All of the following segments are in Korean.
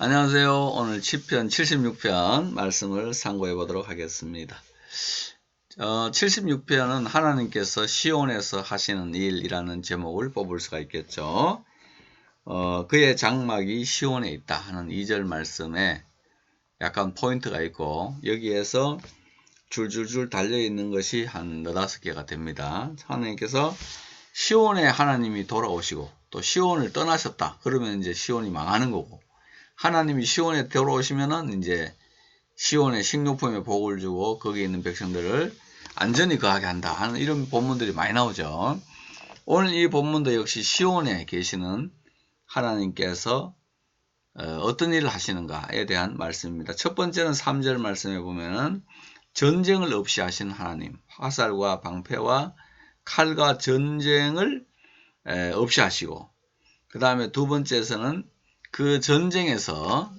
안녕하세요. 오늘 시편 76편 말씀을 상고해 보도록 하겠습니다. 76편은 하나님께서 시온에서 하시는 일이라는 제목을 뽑을 수가 있겠죠. 그의 장막이 시온에 있다 하는 2절 말씀에 약간 포인트가 있고, 여기에서 줄줄줄 달려있는 것이 한 4-5개가 됩니다. 하나님께서 시온에 하나님이 돌아오시고 또 시온을 떠나셨다. 그러면 이제 시온이 망하는 거고, 하나님이 시온에 들어오시면은 이제 시온의 식료품에 복을 주고 거기에 있는 백성들을 안전히 거하게 한다 하는 이런 본문들이 많이 나오죠. 오늘 이 본문도 역시 시온에 계시는 하나님께서 어떤 일을 하시는가에 대한 말씀입니다. 첫 번째는 3절 말씀에 보면은 전쟁을 없이 하시는 하나님, 화살과 방패와 칼과 전쟁을 없이 하시고, 그 다음에 두 번째에서는 그 전쟁에서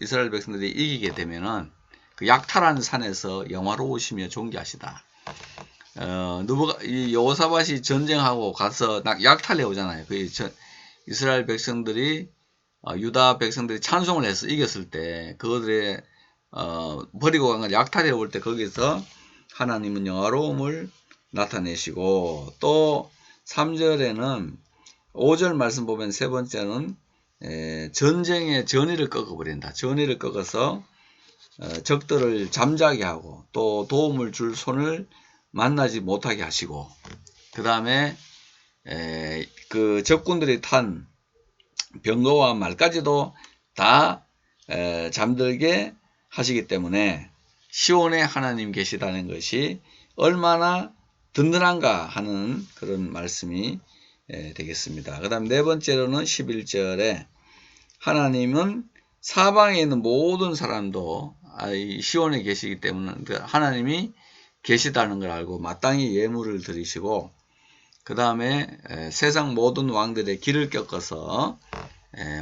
이스라엘 백성들이 이기게 되면은 그 약탈한 산에서 영화로우시며 존귀하시다. 이 여호사밧이 전쟁하고 가서 약탈해 오잖아요. 그 이스라엘 백성들이 유다 백성들이 찬송을 해서 이겼을 때 그것들의 버리고 간 걸 약탈해 올 때 거기서 하나님은 영화로움을 나타내시고, 또 3절에는 5절 말씀 보면 세 번째는 전쟁의 전의를 꺾어버린다. 전의를 꺾어서 적들을 잠자게 하고 또 도움을 줄 손을 만나지 못하게 하시고, 그 다음에 그 적군들이 탄 병거와 말까지도 다 잠들게 하시기 때문에 시온에 하나님 계시다는 것이 얼마나 든든한가 하는 그런 말씀이 되겠습니다. 그 다음 네 번째로는 11절에 하나님은 사방에 있는 모든 사람도 시온에 계시기 때문에 하나님이 계시다는 걸 알고 마땅히 예물을 드리시고, 그 다음에 세상 모든 왕들의 길을 꺾어서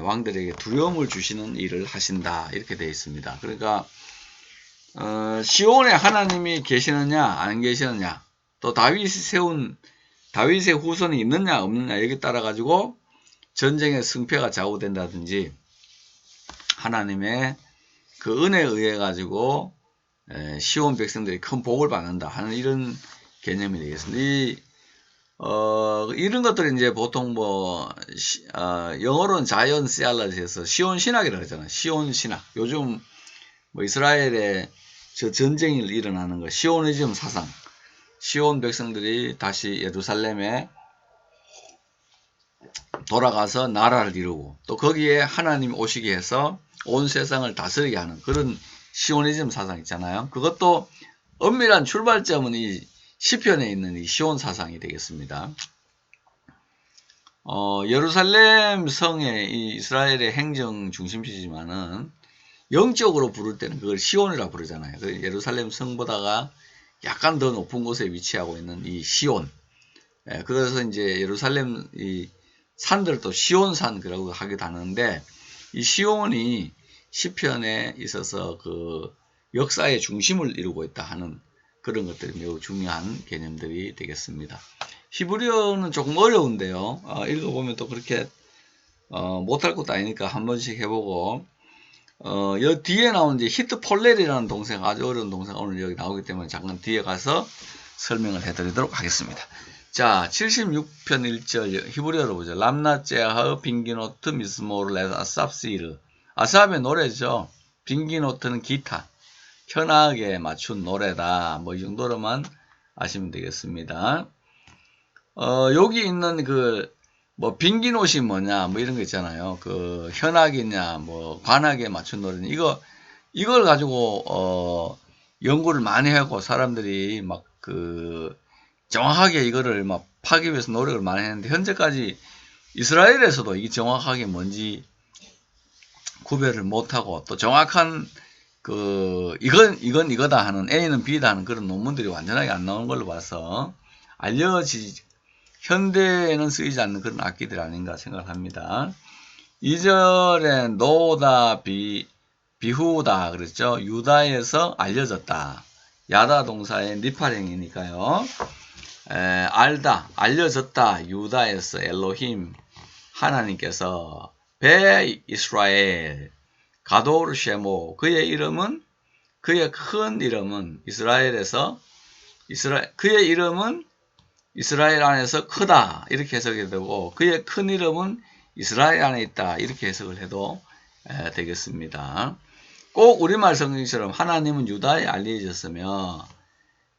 왕들에게 두려움을 주시는 일을 하신다, 이렇게 되어 있습니다. 그러니까 시온에 하나님이 계시느냐 안 계시느냐, 또 다윗의 후손이 있느냐 없느냐, 여기 따라 가지고 전쟁의 승패가 좌우된다든지 하나님의 그 은혜에 의해 가지고 시온 백성들이 큰 복을 받는다 하는 이런 개념이 되겠습니다. 이런 것들이 이제 보통 영어로는 자이언 시알라지에서 시온 신학이라고 하잖아요. 시온 신학. 요즘 이스라엘에 저 전쟁이 일어나는 거, 시오니즘 사상. 시온 백성들이 다시 예루살렘에 돌아가서 나라를 이루고 또 거기에 하나님 오시게 해서 온 세상을 다스리게 하는 그런 시오니즘 사상 있잖아요. 그것도 엄밀한 출발점은 이 시편에 있는 이 시온 사상이 되겠습니다. 예루살렘 성의 이 이스라엘의 행정 중심지지만은 영적으로 부를 때는 그걸 시온이라고 부르잖아요. 그 예루살렘 성보다가 약간 더 높은 곳에 위치하고 있는 이 시온. 그래서 이제 예루살렘 이 산들도 시온산이라고 하기도 하는데, 이 시온이 시편에 있어서 그 역사의 중심을 이루고 있다 하는 그런 것들이 매우 중요한 개념들이 되겠습니다. 히브리어는 조금 어려운데요. 읽어보면 또 그렇게 못할 것도 아니니까 한 번씩 해보고, 여기 뒤에 나온 이제 히트폴렐이라는 동생, 아주 어려운 동생 오늘 여기 나오기 때문에 잠깐 뒤에 가서 설명을 해드리도록 하겠습니다. 자, 76편 1절 히브리어로 보죠. 람나제하의 빙기노트 미스모르 레 아삽시르. 아삽의 노래죠. 빙기노트는 기타, 현악에 맞춘 노래다. 이 정도로만 아시면 되겠습니다. 여기 있는 빙기노트이 뭐냐, 이런 거 있잖아요. 그 현악이냐, 관악에 맞춘 노래냐. 이걸 가지고 연구를 많이 하고 사람들이 정확하게 이거를 파기 위해서 노력을 많이 했는데, 현재까지 이스라엘에서도 이게 정확하게 뭔지 구별을 못하고, 또 정확한 이건 이거다 하는, A는 B다 하는 그런 논문들이 완전하게 안 나오는 걸로 봐서 현대에는 쓰이지 않는 그런 악기들이 아닌가 생각합니다. 2절에 노다 비후다 그랬죠. 유다에서 알려졌다. 야다 동사의 니팔행이니까요. 알다, 알려졌다. 유다에서 엘로힘, 하나님께서 배 이스라엘, 가도르 쉐모, 그의 큰 이름은 그의 이름은 이스라엘 안에서 크다, 이렇게 해석이 되고, 그의 큰 이름은 이스라엘 안에 있다, 이렇게 해석을 해도 되겠습니다. 꼭 우리말 성경처럼 하나님은 유다에 알려졌으며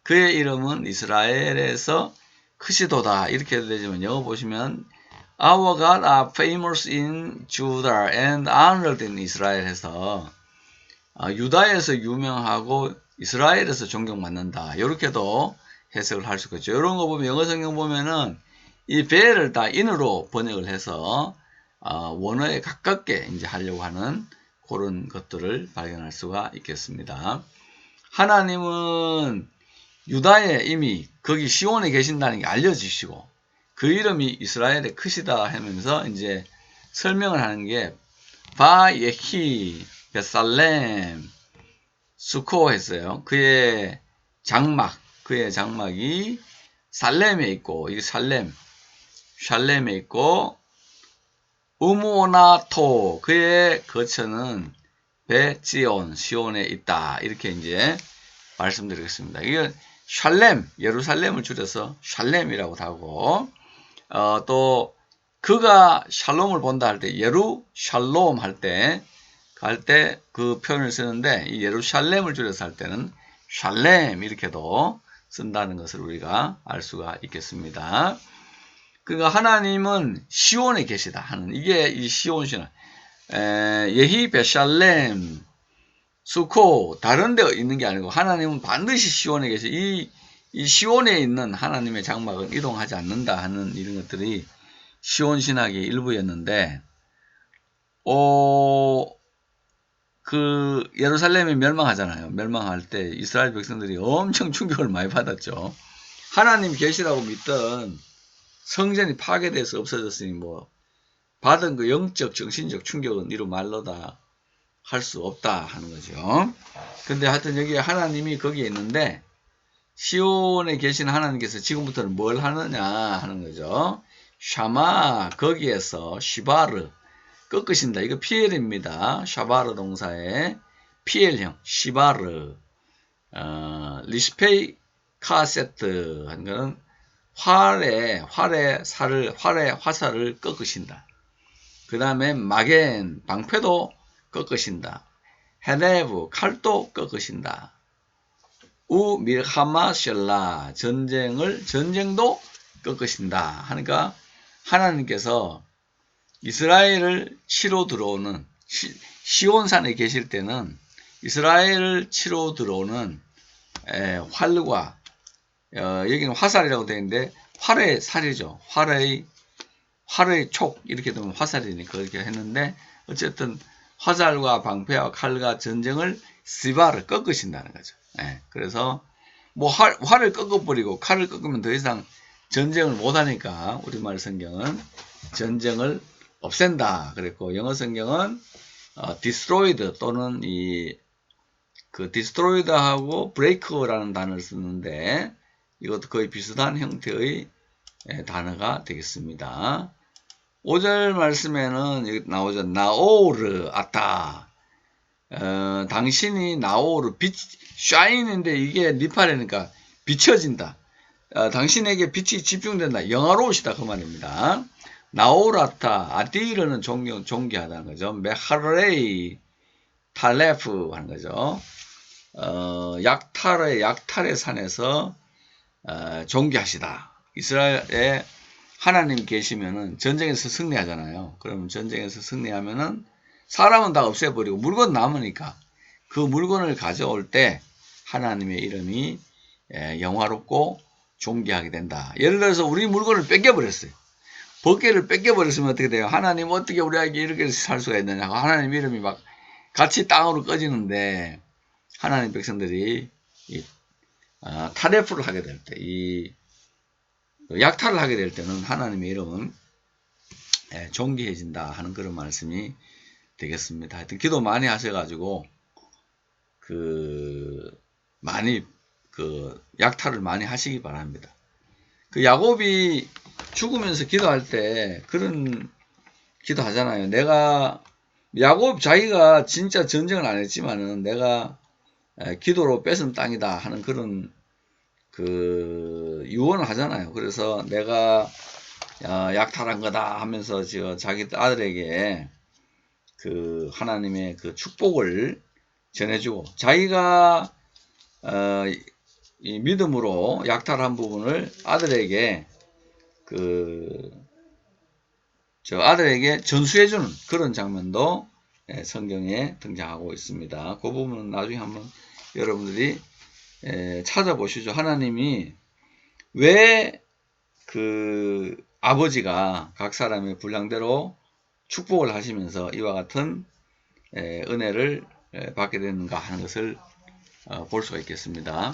그의 이름은 이스라엘에서 크시도다, 이렇게 해도 되지만, 영어 보시면 Our God are famous in Judah and honored in Israel 해서 유다에서 유명하고 이스라엘에서 존경받는다, 이렇게도 해석을 할 수가 있죠. 이런 거 보면, 영어 성경 보면은 이 벨을 다 인으로 번역을 해서 원어에 가깝게 이제 하려고 하는 그런 것들을 발견할 수가 있겠습니다. 하나님은 유다에 이미 거기 시온에 계신다는 게 알려지시고 그 이름이 이스라엘에 크시다 하면서 이제 설명을 하는 게 바예히 베살렘 수코 했어요. 그의 장막이 살렘에 있고, 이게 샬렘에 있고, 우모나토, 그의 거처는 베지온, 시온에 있다, 이렇게 이제 말씀드리겠습니다. 이게 샬렘, 예루살렘을 줄여서 샬렘이라고 하고, 또 그가 샬롬을 본다 할 때 예루샬롬 할 때 그 표현을 쓰는데, 이 예루살렘을 줄여서 할 때는 샬렘 이렇게도 쓴다는 것을 우리가 알 수가 있겠습니다. 그러니까 하나님은 시온에 계시다 하는, 이게 이 시온 신화, 예히 베샬렘 수코, 다른 데 있는 게 아니고 하나님은 반드시 시온에 계시, 이 시온에 있는 하나님의 장막은 이동하지 않는다 하는 이런 것들이 시온 신학의 일부였는데, 그 예루살렘이 멸망하잖아요. 멸망할 때 이스라엘 백성들이 엄청 충격을 많이 받았죠. 하나님 계시라고 믿던 성전이 파괴돼서 없어졌으니 뭐 받은 그 영적 정신적 충격은 이루 말로 다 할 수 없다 하는 거죠. 근데 하여튼 여기 하나님이 거기에 있는데, 시온에 계신 하나님께서 지금부터는 뭘 하느냐 하는 거죠. 샤마, 거기에서 시바르, 꺾으신다. 이거 피엘입니다. 샤바르 동사의 피엘형, 시바르, 리스페이 카세트 한 거는 활의 화살을 꺾으신다. 그 다음에 마겐, 방패도 꺾으신다. 헤네브, 칼도 꺾으신다. 우 밀하마 셜라, 전쟁도 꺾으신다. 하니까 하나님께서 이스라엘을 치러 들어오는, 시온산에 계실 때는 이스라엘을 치러 들어오는 활과, 여기는 화살이라고 되어 있는데 활의 살이죠. 활의 촉, 이렇게 되면 화살이니까 그렇게 했는데, 어쨌든 화살과 방패와 칼과 전쟁을 시바를 꺾으신다는 거죠. 그래서 뭐 활을 꺾어버리고 칼을 꺾으면 더 이상 전쟁을 못하니까 우리말 성경은 전쟁을 없앤다 그랬고, 영어 성경은 destroyed 또는 그 destroyed하고 break라는 단어를 쓰는데, 이것도 거의 비슷한 형태의 단어가 되겠습니다. 5절 말씀에는 여기 나오죠. 나오르 아타. 당신이 나오르, 샤인인데 이게 니팔이니까 비춰진다. 당신에게 빛이 집중된다. 영화로우시다 그 말입니다. 나오라타, 아디르는 존귀하다는 거죠. 메하레이 탈레프 하는 거죠. 약탈의 산에서 존귀하시다. 이스라엘에 하나님 계시면은 전쟁에서 승리하잖아요. 그러면 전쟁에서 승리하면은 사람은 다 없애버리고 물건 남으니까 그 물건을 가져올 때 하나님의 이름이 영화롭고 존귀하게 된다. 예를 들어서 우리 물건을 뺏겨버렸어요. 법궤를 뺏겨버렸으면 어떻게 돼요? 하나님 어떻게 우리에게 이렇게 살 수가 있느냐. 하나님 이름이 막 같이 땅으로 꺼지는데, 하나님 백성들이 타레프를 하게 될 때, 약탈을 하게 될 때는 하나님의 이름은 존귀해진다 하는 그런 말씀이 되겠습니다. 하여튼 기도 많이 하셔가지고 많이 약탈을 많이 하시기 바랍니다. 그 야곱이 죽으면서 기도할 때 그런 기도 하잖아요. 내가 야곱 자기가 진짜 전쟁을 안 했지만은 내가 기도로 뺏은 땅이다 하는 그런 그 유언을 하잖아요. 그래서 내가 약탈한 거다 하면서 자기 아들에게 그 하나님의 그 축복을 전해주고 자기가 이 믿음으로 약탈한 부분을 아들에게 아들에게 전수해주는 그런 장면도 성경에 등장하고 있습니다. 그 부분은 나중에 한번 여러분들이 찾아보시죠. 하나님이 왜 그 아버지가 각 사람의 분량대로 축복을 하시면서 이와 같은 은혜를 받게 되는가 하는 것을 볼 수가 있겠습니다.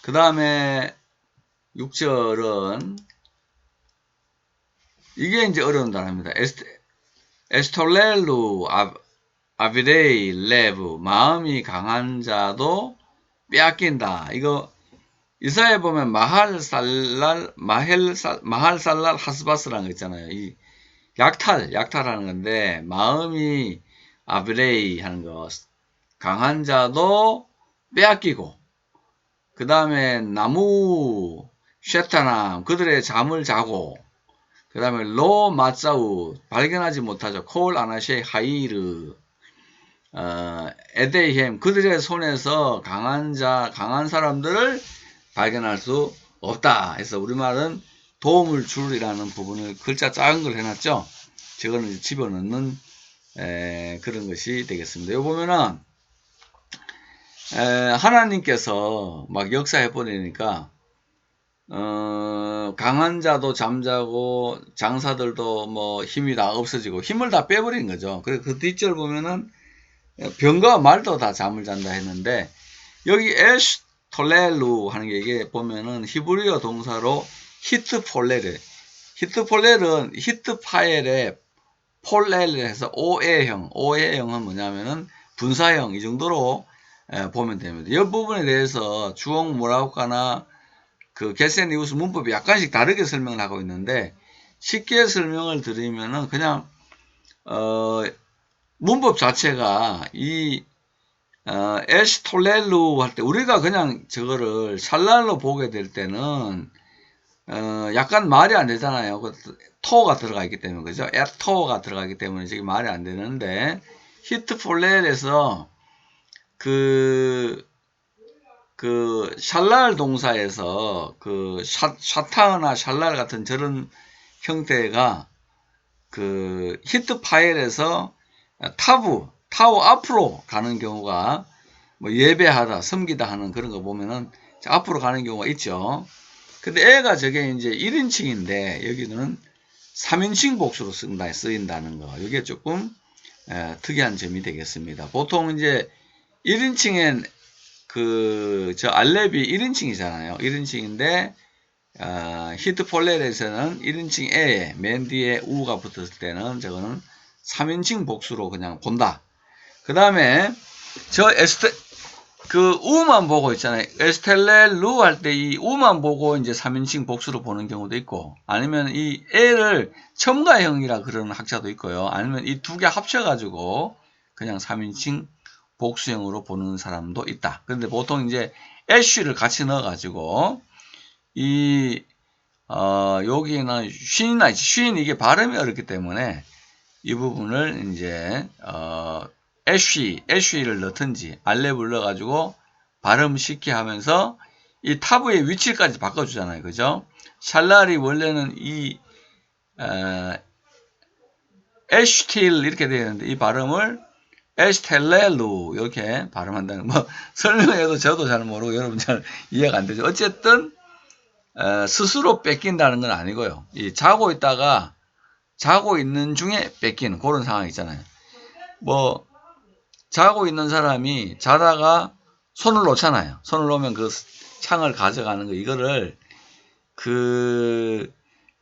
그 다음에 6절은 이게 이제 어려운 단어입니다. 에스톨렐루 아비레이 레브 마음이 강한 자도 빼앗긴다. 이거 이사야에 보면 마할살랄 하스바스라는 거 있잖아요. 이 약탈하는 건데 마음이 아비레이 하는 거 강한 자도 빼앗기고 그 다음에 나무 쉐타남 그들의 잠을 자고 그 다음에 로 마짜우 발견하지 못하죠. 콜 아나셰 하이르 에데이햄 그들의 손에서 강한 사람들을 발견할 수 없다. 해서 우리말은 도움을 줄이라는 부분을 글자 작은 걸 해놨죠. 저거는 집어넣는 그런 것이 되겠습니다. 여기 보면은 하나님께서 막 역사해 버리니까 강한 자도 잠자고 장사들도 뭐 힘이 다 없어지고 힘을 다 빼버린 거죠. 그래서 그 뒷절 보면은 병과 말도 다 잠을 잔다 했는데 여기 에스톨렐루 하는 게 이게 보면은 히브리어 동사로 히트폴렐은 히트파엘의 폴렐을 해서 오해형은 뭐냐면은 분사형 이 정도로 보면 됩니다. 이 부분에 대해서 주옥 모라우카나 그 게센이우스 문법이 약간씩 다르게 설명을 하고 있는데 쉽게 설명을 드리면은 그냥 문법 자체가 이 에스톨렐루 할 때 우리가 그냥 저거를 샬랄로 보게 될 때는 약간 말이 안 되잖아요. 토가 들어가 있기 때문에 그죠? 에토가 들어가 있기 때문에 지금 말이 안 되는데 히트폴렐에서 그 샬랄 동사에서 그 샤타나 샬랄 같은 저런 형태가 그 히트 파일에서 타우 앞으로 가는 경우가 뭐 예배하다, 섬기다 하는 그런 거 보면은 앞으로 가는 경우가 있죠. 근데 애가 저게 이제 1인칭인데 여기는 3인칭 복수로 쓰인다는 거. 이게 조금 특이한 점이 되겠습니다. 보통 이제 1인칭엔 저 알렙이 1인칭이잖아요. 1인칭인데 히트폴렐에서는 1인칭 에에 맨 뒤에 우가 붙었을 때는 저거는 3인칭 복수로 그냥 본다. 그 다음에 우만 보고 있잖아요. 에스텔렐루 할 때 이 우만 보고 이제 3인칭 복수로 보는 경우도 있고, 아니면 이 에를 첨가형이라 그러는 학자도 있고요. 아니면 이 두 개 합쳐가지고 그냥 3인칭 복수형으로 보는 사람도 있다. 그런데 보통 이제 애쉬를 같이 넣어가지고 여기는 쉰 이게 발음이 어렵기 때문에 이 부분을 이제 애쉬를 넣든지 알렙을 넣어가지고 발음 쉽게 하면서 이 타브의 위치까지 바꿔주잖아요. 그죠? 샬랄이 원래는 이 애쉬틸 이렇게 되어 있는데 이 발음을 에스텔렐루 이렇게 발음한다는 뭐 설명해도 저도 잘 모르고 여러분 잘 이해가 안 되죠. 어쨌든 스스로 뺏긴다는 건 아니고요. 자고 있다가 자고 있는 중에 뺏기는 그런 상황이 있잖아요. 뭐 자고 있는 사람이 자다가 손을 놓잖아요. 손을 놓으면 그 창을 가져가는 거 이거를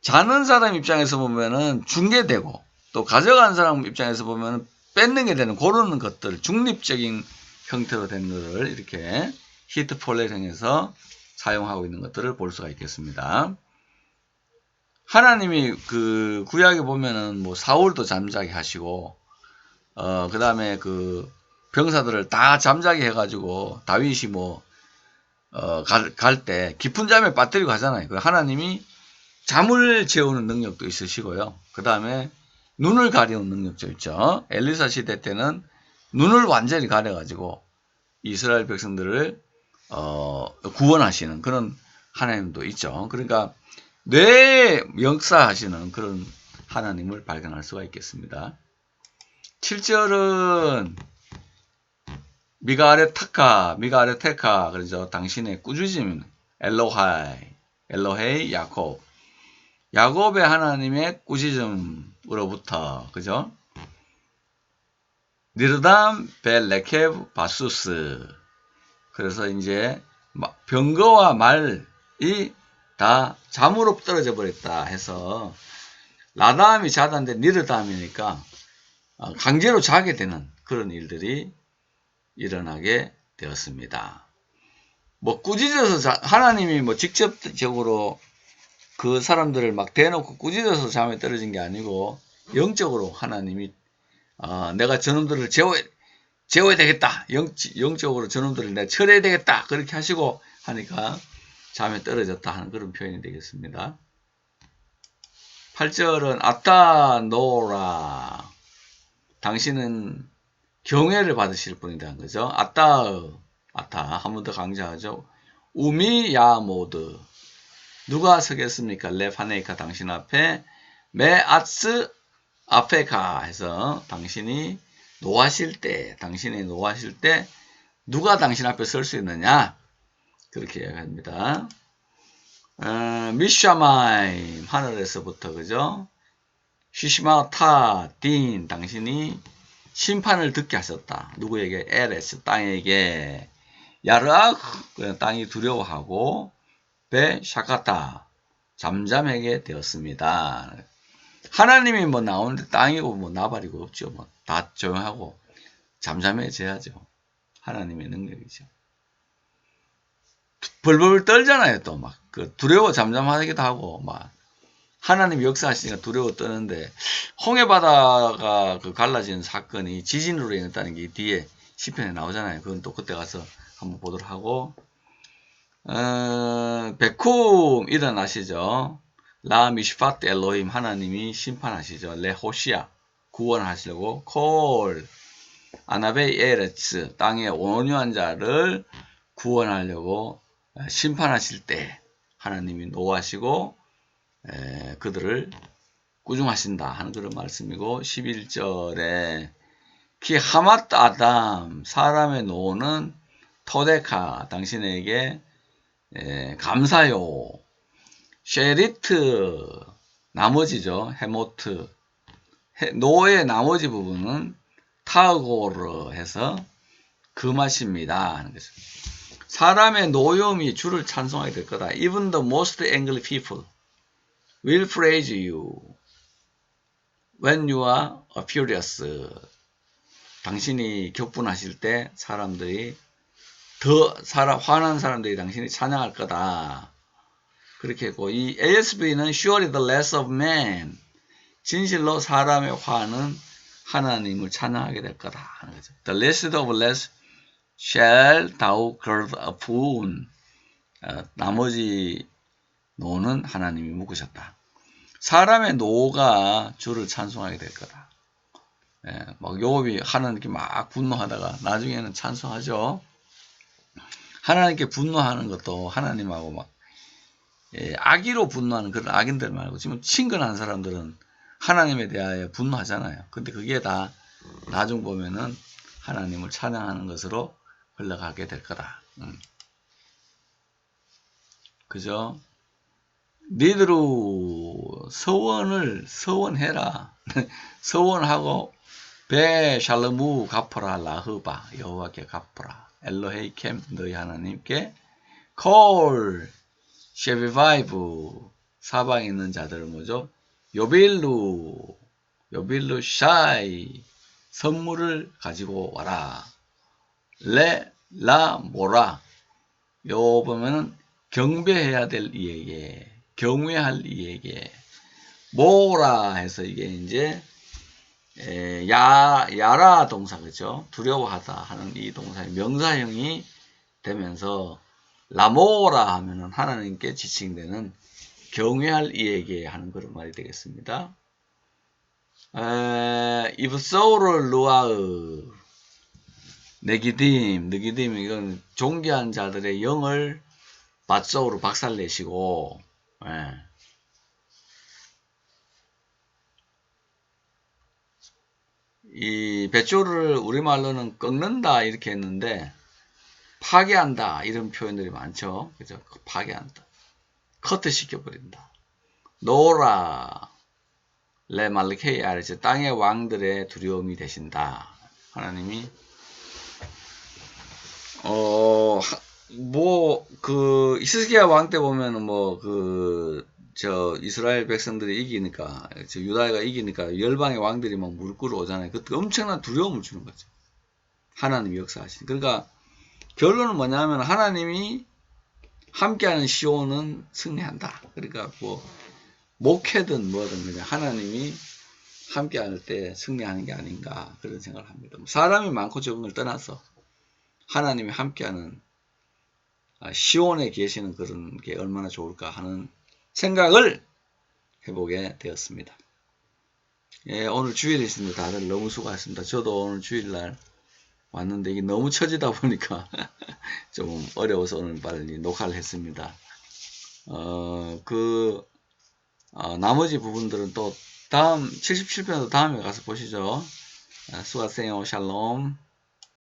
자는 사람 입장에서 보면은 중계되고 또 가져간 사람 입장에서 보면은 뺏는 게 되는 그런 것들 중립적인 형태로 된 것을 이렇게 히트폴렛형에서 사용하고 있는 것들을 볼 수가 있겠습니다. 하나님이 그 구약에 보면은 뭐 사울도 잠자게 하시고 그 다음에 그 병사들을 다 잠자게 해가지고 다윗이 뭐 갈 때 깊은 잠에 빠뜨리고 하잖아요. 그 하나님이 잠을 재우는 능력도 있으시고요. 그 다음에 눈을 가리는 능력도 있죠. 엘리사 시대 때는 눈을 완전히 가려가지고 이스라엘 백성들을 구원하시는 그런 하나님도 있죠. 그러니까 뇌 역사하시는 그런 하나님을 발견할 수가 있겠습니다. 7절은 미가레테카 그러죠. 당신의 꾸짖음 엘로헤이 야곱 야곱의 하나님의 꾸짖음으로부터 그죠? 니르담 벨레케브 바수스 그래서 이제 병거와 말이 다 잠으로 떨어져 버렸다 해서 라담이 자다인데 니르담이니까 강제로 자게 되는 그런 일들이 일어나게 되었습니다. 뭐 꾸짖어서 하나님이 뭐 직접적으로 그 사람들을 막 대놓고 꾸짖어서 잠에 떨어진 게 아니고 영적으로 하나님이 내가 저놈들을 재워야 되겠다. 영적으로 저놈들을 내가 처리해야 되겠다. 그렇게 하시고 하니까 잠에 떨어졌다 하는 그런 표현이 되겠습니다. 8절은 아따 노라 당신은 경외를 받으실 분이다. 그죠? 아따 한 번 더 강조하죠. 우미야모드 누가 서겠습니까? 레파네이카 당신 앞에 메아츠 아페카 해서 당신이 당신이 노하실 때 누가 당신 앞에 설 수 있느냐? 그렇게 이야기합니다. 미샤마임 하늘에서부터 그죠? 시시마타 딘 당신이 심판을 듣게 하셨다. 누구에게? 에레스 땅에게. 야르악 땅이 두려워하고 베 샤카타 잠잠하게 되었습니다. 하나님이 뭐 나오는데 땅이고 뭐 나발이고 없죠. 뭐 다 조용하고 잠잠해져야죠. 하나님의 능력이죠. 벌벌 떨잖아요. 또 막 그 두려워 잠잠하기도 하고 막 하나님 역사하시니까 두려워 떠는데 홍해 바다가 그 갈라진 사건이 지진으로 인했다는 게 뒤에 시편에 나오잖아요. 그건 또 그때 가서 한번 보도록 하고 베쿰 일어나시죠. 라 미시파트 엘로힘 하나님이 심판하시죠. 레호시아 구원하시려고 콜 아나베이 에레츠 땅의 온유한 자를 구원하려고 심판하실 때 하나님이 노하시고 그들을 꾸중하신다 하는 그런 말씀이고 11절에 키 하마트 아담 사람의 노는 토데카 당신에게 감사요 쉐리트 나머지죠 헤모트 노의 나머지 부분은 타고르 해서 금하십니다 하는 거죠. 사람의 노염이 주를 찬송하게 될 거다. Even the most angry people will praise you when you are furious. 당신이 격분하실 때 사람들이 화난 사람들이 당신이 찬양할 거다. 그렇게 했고 이 ASV는 surely the less of man 진실로 사람의 화는 하나님을 찬양하게 될 거다 하는 거죠. The least of less shall thou gird upon. 나머지 노는 하나님이 묶으셨다. 사람의 노가 주를 찬송하게 될 거다. 막 욥이 하나님께 막 분노하다가 나중에는 찬송하죠. 하나님께 분노하는 것도 하나님하고 막 악의로 분노하는 그런 악인들 말고 지금 친근한 사람들은 하나님에 대하여 분노하잖아요. 근데 그게 다 나중 보면은 하나님을 찬양하는 것으로 흘러가게 될 거다. 그죠? 니드로 서원해라. 서원하고 베 샬르무 갚어라 라흐바 여호와께 갚어라. 엘로헤이 캠 너희 하나님께 콜 쉐비바이브 사방에 있는 자들을 뭐죠? 요빌루 샤이 선물을 가지고 와라. 레라 모라 요 보면은 경배해야 될 이에게 경외할 이에게 모라 해서 이게 이제 야라 동사, 그죠? 두려워하다 하는 이 동사의 명사형이 되면서 라모라 하면은 하나님께 지칭되는 경외할 이에게 하는 그런 말이 되겠습니다. 이브소를 루아으 느기딤 이건 존귀한 자들의 영을 밧소로 박살내시고, 이 뱃조를 우리말로는 꺾는다 이렇게 했는데 파괴한다 이런 표현들이 많죠. 그죠? 파괴한다. 커트 시켜버린다. 노라 레말케이 아르지 땅의 왕들의 두려움이 되신다. 하나님이 히스기야 왕 때 보면은 이스라엘 백성들이 이기니까, 유다가 이기니까 열방의 왕들이 막 무릎 꿇어 오잖아요. 그때 엄청난 두려움을 주는 거죠. 하나님이 역사하시니. 그러니까 결론은 뭐냐면 하나님이 함께하는 시온은 승리한다. 그러니까 목회든 뭐든 그냥 하나님이 함께할 때 승리하는 게 아닌가 그런 생각을 합니다. 사람이 많고 적은 걸 떠나서 하나님이 함께하는 시온에 계시는 그런 게 얼마나 좋을까 하는 생각을 해보게 되었습니다. 예, 오늘 주일이십니다. 다들 너무 수고하셨습니다. 저도 오늘 주일날 왔는데 이게 너무 처지다 보니까 좀 어려워서 오늘 빨리 녹화를 했습니다. 나머지 부분들은 또 다음 77편도 다음에 가서 보시죠. 수고하세요. 샬롬.